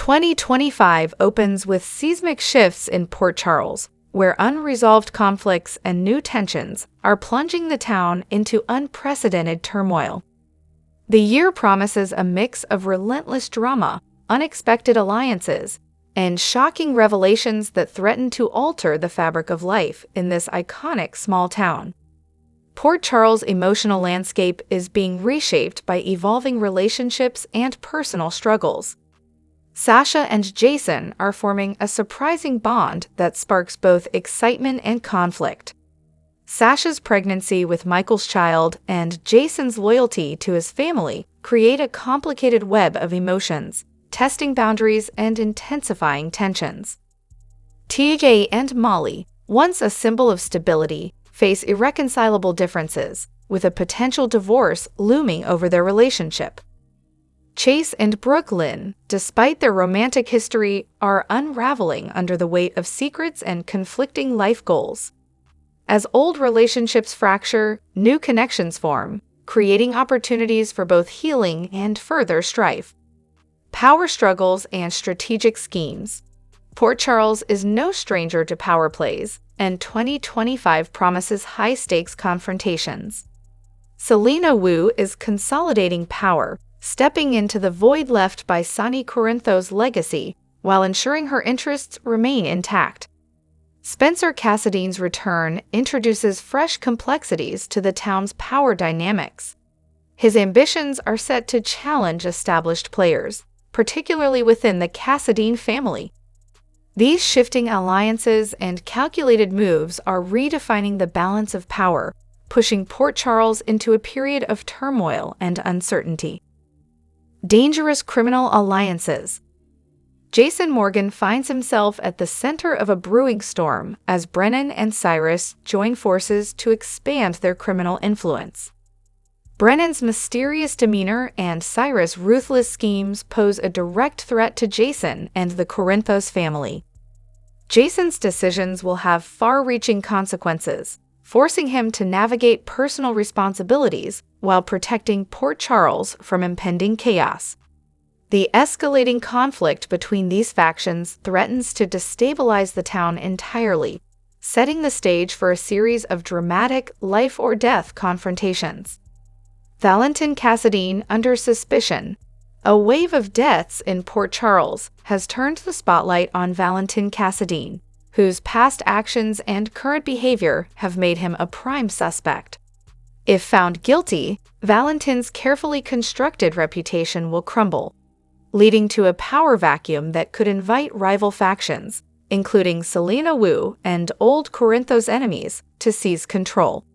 2025 opens with seismic shifts in Port Charles, where unresolved conflicts and new tensions are plunging the town into unprecedented turmoil. The year promises a mix of relentless drama, unexpected alliances, and shocking revelations that threaten to alter the fabric of life in this iconic small town. Port Charles' emotional landscape is being reshaped by evolving relationships and personal struggles. Sasha and Jason are forming a surprising bond that sparks both excitement and conflict. Sasha's pregnancy with Michael's child and Jason's loyalty to his family create a complicated web of emotions, testing boundaries and intensifying tensions. TJ and Molly, once a symbol of stability, face irreconcilable differences, with a potential divorce looming over their relationship. Chase and Brooklyn, despite their romantic history, are unraveling under the weight of secrets and conflicting life goals. As old relationships fracture, new connections form, creating opportunities for both healing and further strife. Power struggles and strategic schemes. Port Charles is no stranger to power plays, and 2025 promises high-stakes confrontations. Selena Wu is consolidating power, stepping into the void left by Sonny Corinthos' legacy while ensuring her interests remain intact. Spencer Cassadine's return introduces fresh complexities to the town's power dynamics. His ambitions are set to challenge established players, particularly within the Cassadine family. These shifting alliances and calculated moves are redefining the balance of power, pushing Port Charles into a period of turmoil and uncertainty. Dangerous criminal alliances. Jason Morgan finds himself at the center of a brewing storm as Brennan and Cyrus join forces to expand their criminal influence. Brennan's mysterious demeanor and Cyrus' ruthless schemes pose a direct threat to Jason and the Corinthos family. Jason's decisions will have far-reaching consequences, forcing him to navigate personal responsibilities while protecting Port Charles from impending chaos. The escalating conflict between these factions threatens to destabilize the town entirely, setting the stage for a series of dramatic life-or-death confrontations. Valentin Cassadine under suspicion. A wave of deaths in Port Charles has turned the spotlight on Valentin Cassadine, whose past actions and current behavior have made him a prime suspect. If found guilty, Valentin's carefully constructed reputation will crumble, leading to a power vacuum that could invite rival factions, including Selena Wu and old Corinthos enemies, to seize control.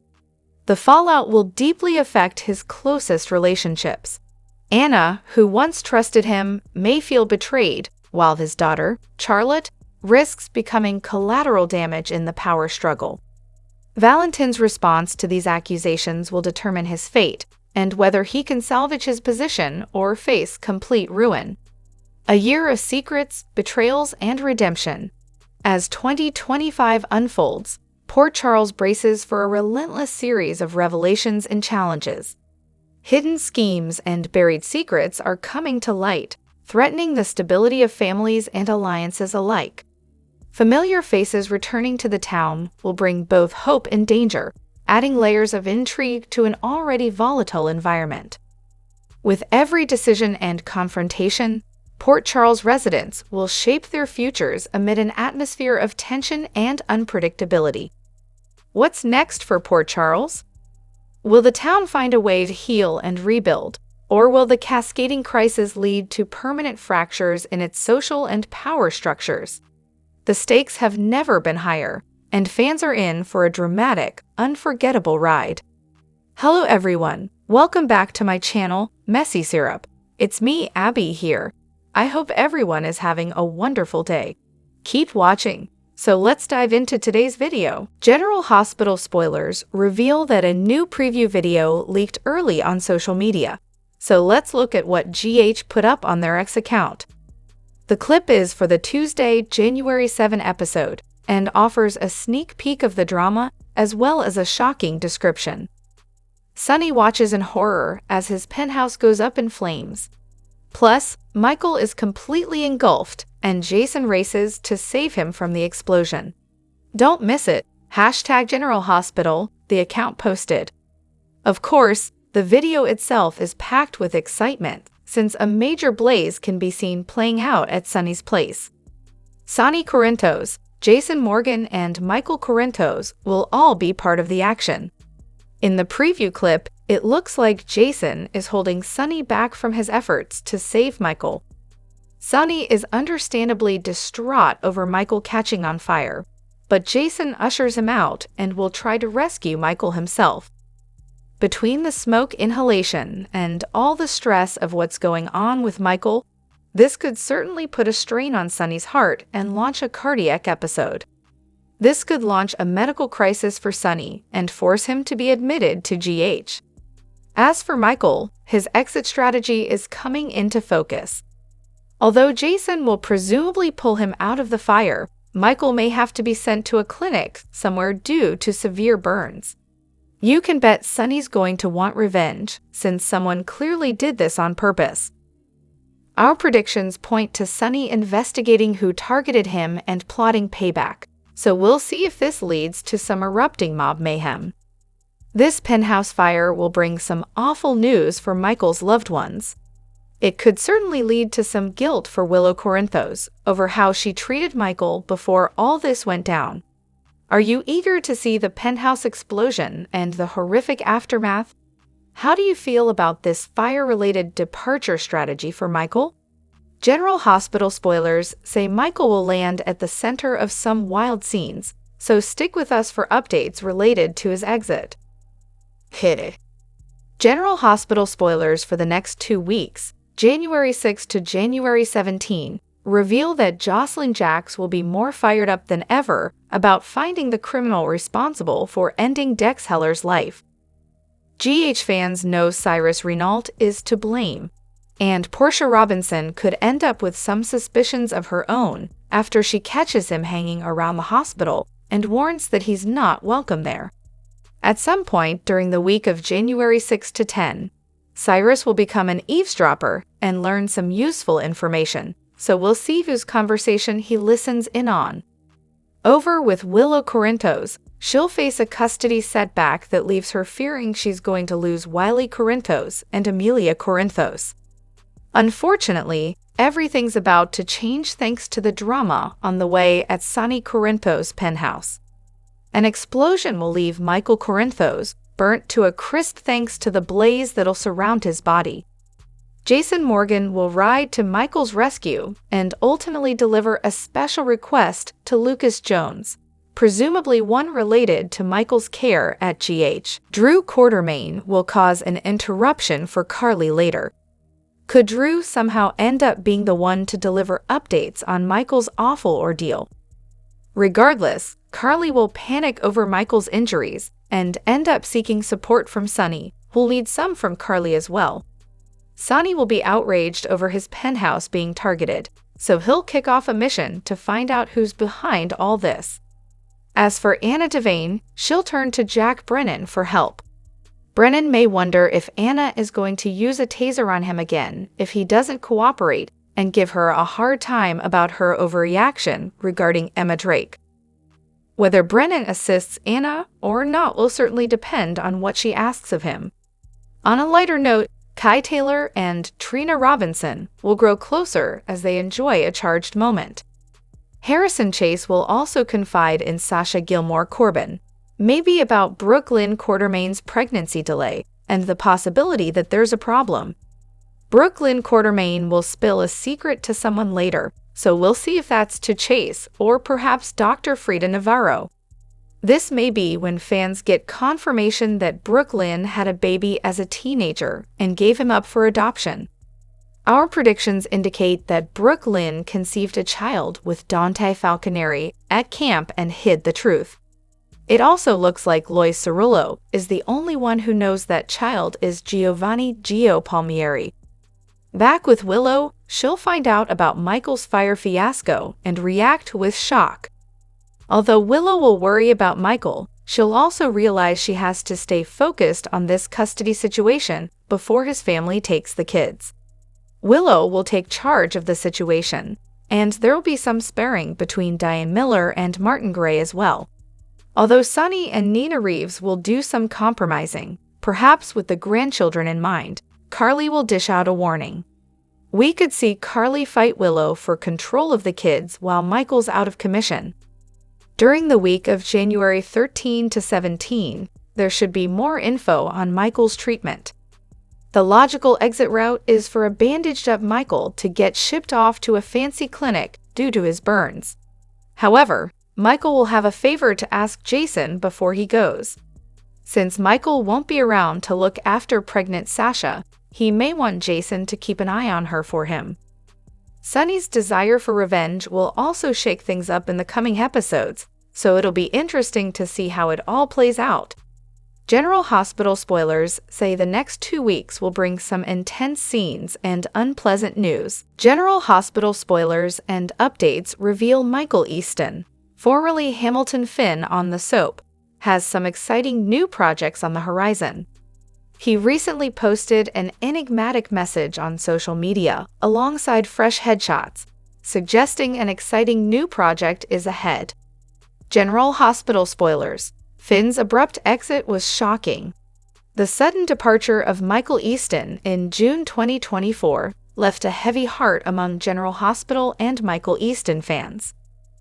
The fallout will deeply affect his closest relationships. Anna, who once trusted him, may feel betrayed, while his daughter, Charlotte, risks becoming collateral damage in the power struggle. Valentin's response to these accusations will determine his fate and whether he can salvage his position or face complete ruin. A year of secrets, betrayals, and redemption. As 2025 unfolds, Port Charles braces for a relentless series of revelations and challenges. Hidden schemes and buried secrets are coming to light, threatening the stability of families and alliances alike. Familiar faces returning to the town will bring both hope and danger, adding layers of intrigue to an already volatile environment. With every decision and confrontation, Port Charles residents will shape their futures amid an atmosphere of tension and unpredictability. What's next for Port Charles? Will the town find a way to heal and rebuild, or will the cascading crisis lead to permanent fractures in its social and power structures? The stakes have never been higher, and fans are in for a dramatic, unforgettable ride. Hello everyone, welcome back to my channel, Messy Syrup. It's me, Abby, here. I hope everyone is having a wonderful day. Keep watching. So let's dive into today's video. General Hospital spoilers reveal that a new preview video leaked early on social media. So let's look at what GH put up on their X account. The clip is for the Tuesday, January 7 episode and offers a sneak peek of the drama as well as a shocking description. Sonny watches in horror as his penthouse goes up in flames. Plus, Michael is completely engulfed, and Jason races to save him from the explosion. Don't miss it. #General Hospital, the account posted. Of course, the video itself is packed with excitement, since a major blaze can be seen playing out at Sonny's place. Sonny Corinthos, Jason Morgan, and Michael Corinthos will all be part of the action. In the preview clip, it looks like Jason is holding Sonny back from his efforts to save Michael. Sonny is understandably distraught over Michael catching on fire, but Jason ushers him out and will try to rescue Michael himself. Between the smoke inhalation and all the stress of what's going on with Michael, this could certainly put a strain on Sonny's heart and launch a cardiac episode. This could launch a medical crisis for Sonny and force him to be admitted to GH. As for Michael, his exit strategy is coming into focus. Although Jason will presumably pull him out of the fire, Michael may have to be sent to a clinic somewhere due to severe burns. You can bet Sonny's going to want revenge, since someone clearly did this on purpose. Our predictions point to Sonny investigating who targeted him and plotting payback, so we'll see if this leads to some erupting mob mayhem. This penthouse fire will bring some awful news for Michael's loved ones. It could certainly lead to some guilt for Willow Corinthos over how she treated Michael before all this went down. Are you eager to see the penthouse explosion and the horrific aftermath? How do you feel about this fire-related departure strategy for Michael? General Hospital spoilers say Michael will land at the center of some wild scenes, so stick with us for updates related to his exit. General Hospital spoilers for the next 2 weeks, January 6 to January 17, reveal that Jocelyn Jacks will be more fired up than ever about finding the criminal responsible for ending Dex Heller's life. GH fans know Cyrus Renault is to blame, and Portia Robinson could end up with some suspicions of her own after she catches him hanging around the hospital and warns that he's not welcome there. At some point during the week of January 6 to 10, Cyrus will become an eavesdropper and learn some useful information, so we'll see whose conversation he listens in on. Over with Willow Corinthos, she'll face a custody setback that leaves her fearing she's going to lose Wiley Corinthos and Amelia Corinthos. Unfortunately, everything's about to change thanks to the drama on the way at Sonny Corinthos' penthouse. An explosion will leave Michael Corinthos burnt to a crisp thanks to the blaze that'll surround his body. Jason Morgan will ride to Michael's rescue and ultimately deliver a special request to Lucas Jones, presumably one related to Michael's care at GH. Drew Quartermain will cause an interruption for Carly later. Could Drew somehow end up being the one to deliver updates on Michael's awful ordeal? Regardless, Carly will panic over Michael's injuries and end up seeking support from Sonny, who'll need some from Carly as well. Sonny will be outraged over his penthouse being targeted, so he'll kick off a mission to find out who's behind all this. As for Anna Devane, she'll turn to Jack Brennan for help. Brennan may wonder if Anna is going to use a taser on him again if he doesn't cooperate and give her a hard time about her overreaction regarding Emma Drake. Whether Brennan assists Anna or not will certainly depend on what she asks of him. On a lighter note, Kai Taylor and Trina Robinson will grow closer as they enjoy a charged moment. Harrison Chase will also confide in Sasha Gilmore Corbin, maybe about Brooklyn Quartermain's pregnancy delay and the possibility that there's a problem. Brooklyn Quartermain will spill a secret to someone later, so we'll see if that's to Chase or perhaps Dr. Frida Navarro. This may be when fans get confirmation that Brooklyn had a baby as a teenager and gave him up for adoption. Our predictions indicate that Brooklyn conceived a child with Dante Falconeri at camp and hid the truth. It also looks like Lois Cerullo is the only one who knows that child is Giovanni Gio Palmieri. Back with Willow, she'll find out about Michael's fire fiasco and react with shock. Although Willow will worry about Michael, she'll also realize she has to stay focused on this custody situation before his family takes the kids. Willow will take charge of the situation, and there will be some sparring between Diane Miller and Martin Gray as well. Although Sonny and Nina Reeves will do some compromising, perhaps with the grandchildren in mind, Carly will dish out a warning. We could see Carly fight Willow for control of the kids while Michael's out of commission. During the week of January 13 to 17, there should be more info on Michael's treatment. The logical exit route is for a bandaged-up Michael to get shipped off to a fancy clinic due to his burns. However, Michael will have a favor to ask Jason before he goes. Since Michael won't be around to look after pregnant Sasha, he may want Jason to keep an eye on her for him. Sonny's desire for revenge will also shake things up in the coming episodes, so it'll be interesting to see how it all plays out. General Hospital spoilers say the next 2 weeks will bring some intense scenes and unpleasant news. General Hospital spoilers and updates reveal Michael Easton, formerly Hamilton Finn on the soap, has some exciting new projects on the horizon. He recently posted an enigmatic message on social media alongside fresh headshots, suggesting an exciting new project is ahead. General Hospital spoilers. Finn's abrupt exit was shocking. The sudden departure of Michael Easton in June 2024 left a heavy heart among General Hospital and Michael Easton fans.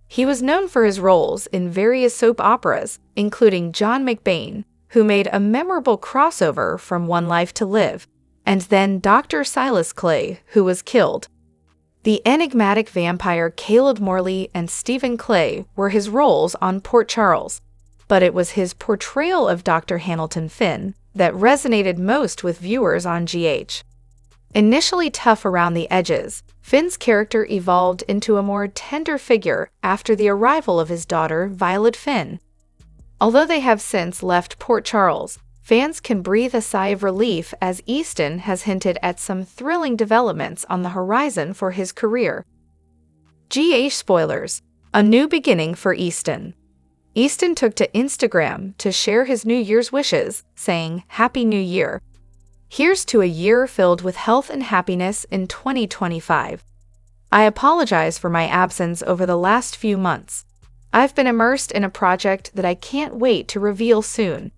He was known for his roles in various soap operas, including John McBain, who made a memorable crossover from One Life to Live, and then Dr. Silas Clay, who was killed. The enigmatic vampire Caleb Morley and Stephen Clay were his roles on Port Charles, but it was his portrayal of Dr. Hamilton Finn that resonated most with viewers on GH. Initially tough around the edges, Finn's character evolved into a more tender figure after the arrival of his daughter, Violet Finn. Although they have since left Port Charles, fans can breathe a sigh of relief as Easton has hinted at some thrilling developments on the horizon for his career. GH spoilers: a new beginning for Easton. Easton took to Instagram to share his New Year's wishes, saying, "Happy New Year. Here's to a year filled with health and happiness in 2025. I apologize for my absence over the last few months. I've been immersed in a project that I can't wait to reveal soon."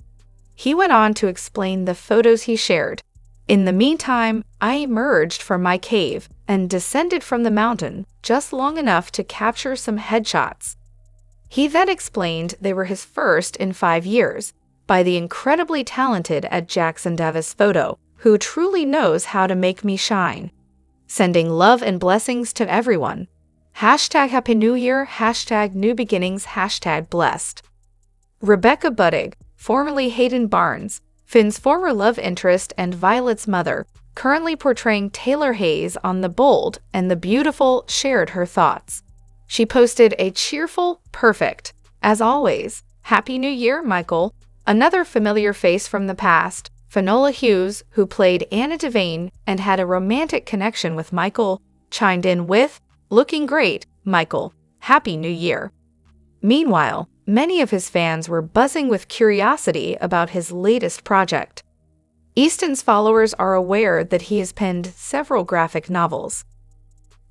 He went on to explain the photos he shared. "In the meantime, I emerged from my cave and descended from the mountain just long enough to capture some headshots." He then explained they were his first in 5 years, by the incredibly talented at Jackson Davis Photo, who truly knows how to make me shine. Sending love and blessings to everyone. #Happy New Year, #New Beginnings, #blessed. Rebecca Buddig, formerly Hayden Barnes, Finn's former love interest and Violet's mother, currently portraying Taylor Hayes on The Bold and the Beautiful, shared her thoughts. She posted a cheerful, "Perfect. As always. Happy New Year, Michael." Another familiar face from the past, Finola Hughes, who played Anna Devane and had a romantic connection with Michael, chimed in with, "Looking great, Michael. Happy New Year." Meanwhile, many of his fans were buzzing with curiosity about his latest project. Easton's followers are aware that he has penned several graphic novels.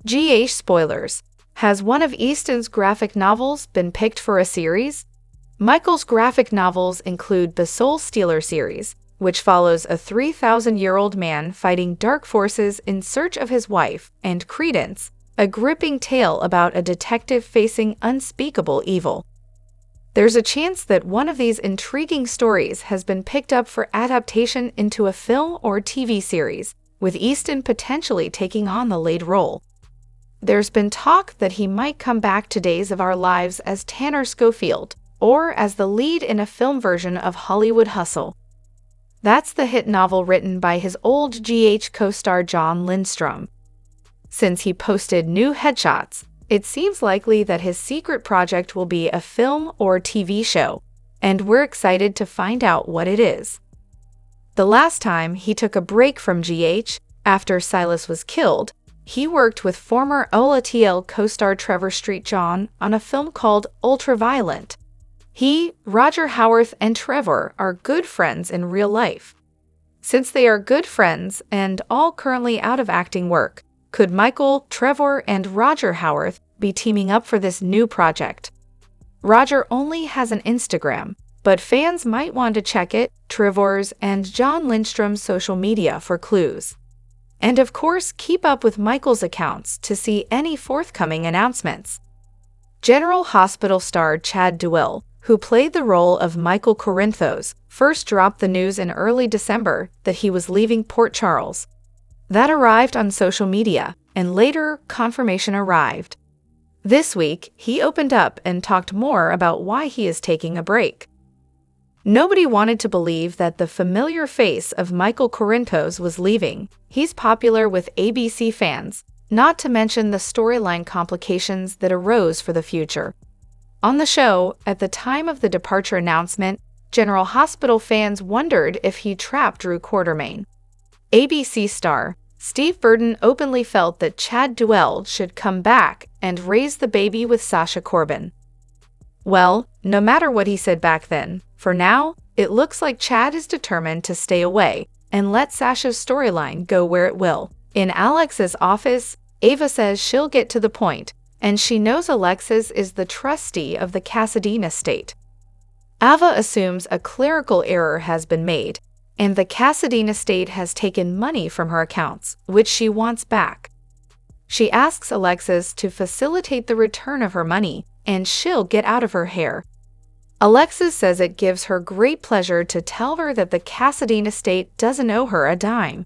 GH spoilers. Has one of Easton's graphic novels been picked for a series? Michael's graphic novels include the Soul Stealer series, which follows a 3,000-year-old man fighting dark forces in search of his wife, and Credence, a gripping tale about a detective facing unspeakable evil. There's a chance that one of these intriguing stories has been picked up for adaptation into a film or TV series, with Easton potentially taking on the lead role. There's been talk that he might come back to Days of Our Lives as Tanner Schofield, or as the lead in a film version of Hollywood Hustle. That's the hit novel written by his old GH co-star John Lindstrom. Since he posted new headshots, it seems likely that his secret project will be a film or TV show, and we're excited to find out what it is. The last time he took a break from GH, after Silas was killed, he worked with former OLATL co-star Trevor Street John on a film called Ultraviolent. He, Roger Howarth, and Trevor are good friends in real life. Since they are good friends and all currently out of acting work, Could Michael, Trevor, and Roger Howarth be teaming up for this new project? Roger only has an Instagram, but fans might want to check it, Trevor's and John Lindstrom's social media for clues. And of course, keep up with Michael's accounts to see any forthcoming announcements. General Hospital star Chad Duell, who played the role of Michael Corinthos, first dropped the news in early December that he was leaving Port Charles. That arrived on social media, and later confirmation arrived. This week, he opened up and talked more about why he is taking a break. Nobody wanted to believe that the familiar face of Michael Corinthos was leaving. He's popular with ABC fans, not to mention the storyline complications that arose for the future. On the show, at the time of the departure announcement, General Hospital fans wondered if he trapped Drew Quartermaine. ABC star Steve Burton openly felt that Chad Duell should come back and raise the baby with Sasha Corbin. Well, no matter what he said back then, for now, it looks like Chad is determined to stay away and let Sasha's storyline go where it will. In Alex's office, Ava says she'll get to the point, and she knows Alexis is the trustee of the Cassadine estate. Ava assumes a clerical error has been made, and the Cassadine estate has taken money from her accounts, which she wants back. She asks Alexis to facilitate the return of her money, and she'll get out of her hair. Alexis says it gives her great pleasure to tell her that the Cassadine estate doesn't owe her a dime.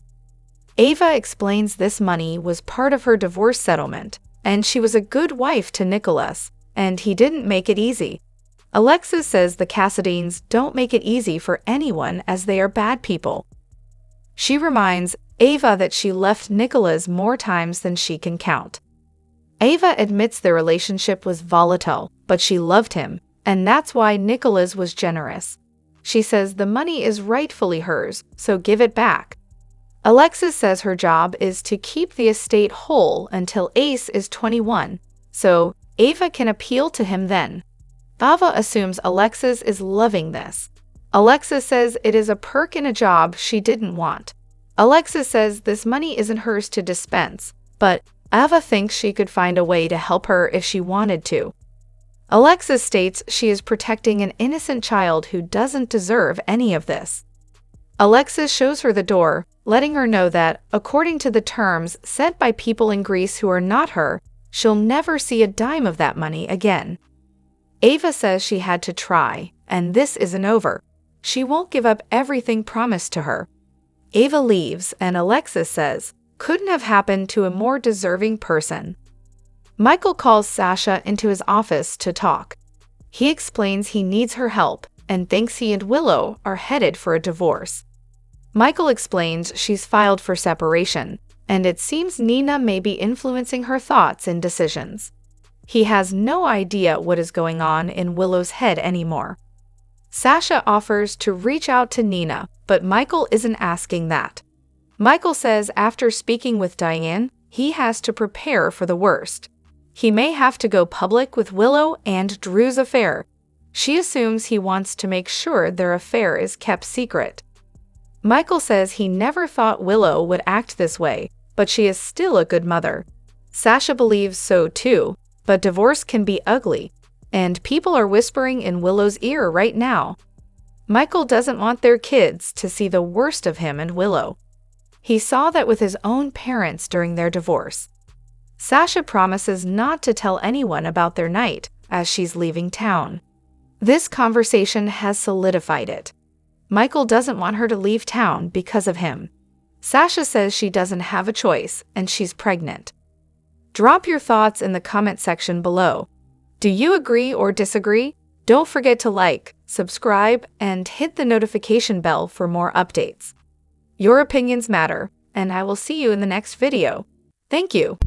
Ava explains this money was part of her divorce settlement, and she was a good wife to Nicholas, and he didn't make it easy. Alexis says the Cassadines don't make it easy for anyone as they are bad people. She reminds Ava that she left Nicholas more times than she can count. Ava admits their relationship was volatile, but she loved him, and that's why Nicholas was generous. She says the money is rightfully hers, so give it back. Alexis says her job is to keep the estate whole until Ace is 21, so Ava can appeal to him then. Ava assumes Alexis is loving this. Alexis says it is a perk in a job she didn't want. Alexis says this money isn't hers to dispense, but Ava thinks she could find a way to help her if she wanted to. Alexis states she is protecting an innocent child who doesn't deserve any of this. Alexis shows her the door, letting her know that, according to the terms set by people in Greece who are not her, she'll never see a dime of that money again. Ava says she had to try, and this isn't over. She won't give up everything promised to her. Ava leaves, and Alexis says, couldn't have happened to a more deserving person. Michael calls Sasha into his office to talk. He explains he needs her help and thinks he and Willow are headed for a divorce. Michael explains she's filed for separation, and it seems Nina may be influencing her thoughts and decisions. He has no idea what is going on in Willow's head anymore. Sasha offers to reach out to Nina, but Michael isn't asking that. Michael says after speaking with Diane, he has to prepare for the worst. He may have to go public with Willow and Drew's affair. She assumes he wants to make sure their affair is kept secret. Michael says he never thought Willow would act this way, but she is still a good mother. Sasha believes so too, but divorce can be ugly, and people are whispering in Willow's ear right now. Michael doesn't want their kids to see the worst of him and Willow. He saw that with his own parents during their divorce. Sasha promises not to tell anyone about their night as she's leaving town. This conversation has solidified it. Michael doesn't want her to leave town because of him. Sasha says she doesn't have a choice and she's pregnant. Drop your thoughts in the comment section below. Do you agree or disagree? Don't forget to like, subscribe, and hit the notification bell for more updates. Your opinions matter, and I will see you in the next video. Thank you.